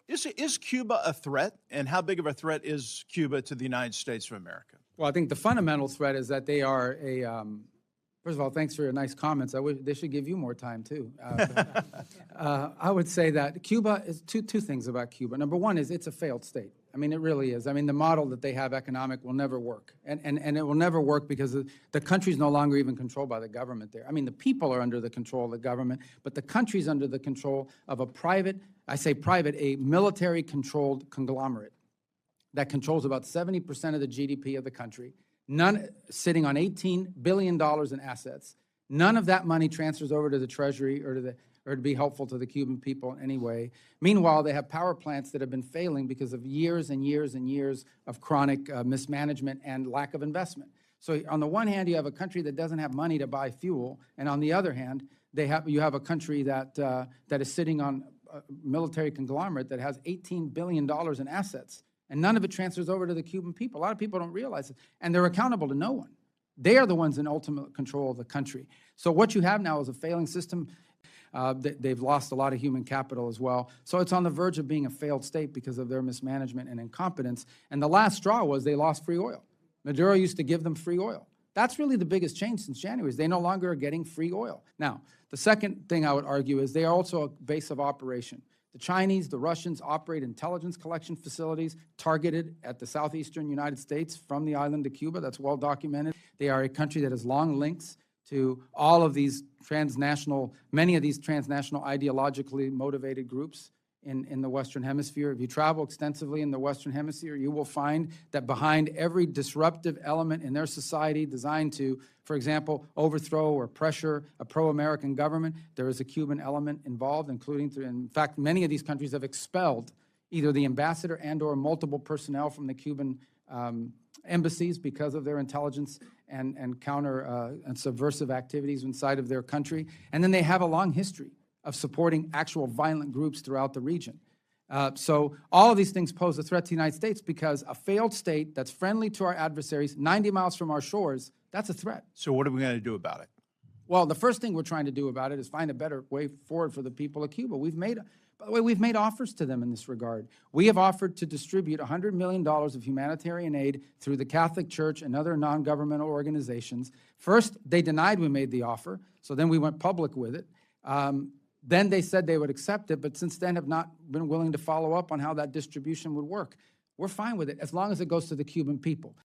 Is Cuba a threat, and how big of a threat is Cuba to the United States of America? Well, I think the fundamental threat is that they are a, first of all, thanks for your nice comments. I wish they should give you more time, too. I would say that Cuba is two things about Cuba. Number one is it's a failed state. I mean, it really is. I mean, the model that they have economic will never work. And it will never work because the country's no longer even controlled by the government there. I mean, the people are under the control of the government, but the country's under the control of a private, I say private, a military-controlled conglomerate that controls about 70% of the GDP of the country, none sitting on $18 billion in assets. None of that money transfers over to the Treasury or to be helpful to the Cuban people in any way. Meanwhile, they have power plants that have been failing because of years and years and years of chronic mismanagement and lack of investment. So on the one hand, you have a country that doesn't have money to buy fuel, and on the other hand, you have a country that is sitting on a military conglomerate that has $18 billion in assets, and none of it transfers over to the Cuban people. A lot of people don't realize it, and they're accountable to no one. They are the ones in ultimate control of the country. So what you have now is a failing system. They've lost a lot of human capital as well. So it's on the verge of being a failed state because of their mismanagement and incompetence. And the last straw was they lost free oil. Maduro used to give them free oil. That's really the biggest change since January, is they no longer are getting free oil. Now, the second thing I would argue is they are also a base of operation. The Chinese, the Russians operate intelligence collection facilities targeted at the southeastern United States from the island of Cuba. That's well documented. They are a country that has long links to all of these many of these transnational ideologically motivated groups in the Western Hemisphere. If you travel extensively in the Western Hemisphere, you will find that behind every disruptive element in their society designed to, for example, overthrow or pressure a pro-American government, there is a Cuban element involved, including, in fact, many of these countries have expelled either the ambassador and or multiple personnel from the Cuban embassies because of their intelligence and counter and subversive activities inside of their country. And then they have a long history of supporting actual violent groups throughout the region. So all of these things pose a threat to the United States because a failed state that's friendly to our adversaries, 90 miles from our shores, that's a threat. So what are we going to do about it? Well, the first thing we're trying to do about it is find a better way forward for the people of Cuba. By the way, we've made offers to them in this regard. We have offered to distribute $100 million of humanitarian aid through the Catholic Church and other non-governmental organizations. First, they denied we made the offer, so then we went public with it. Then they said they would accept it, but since then have not been willing to follow up on how that distribution would work. We're fine with it as long as it goes to the Cuban people.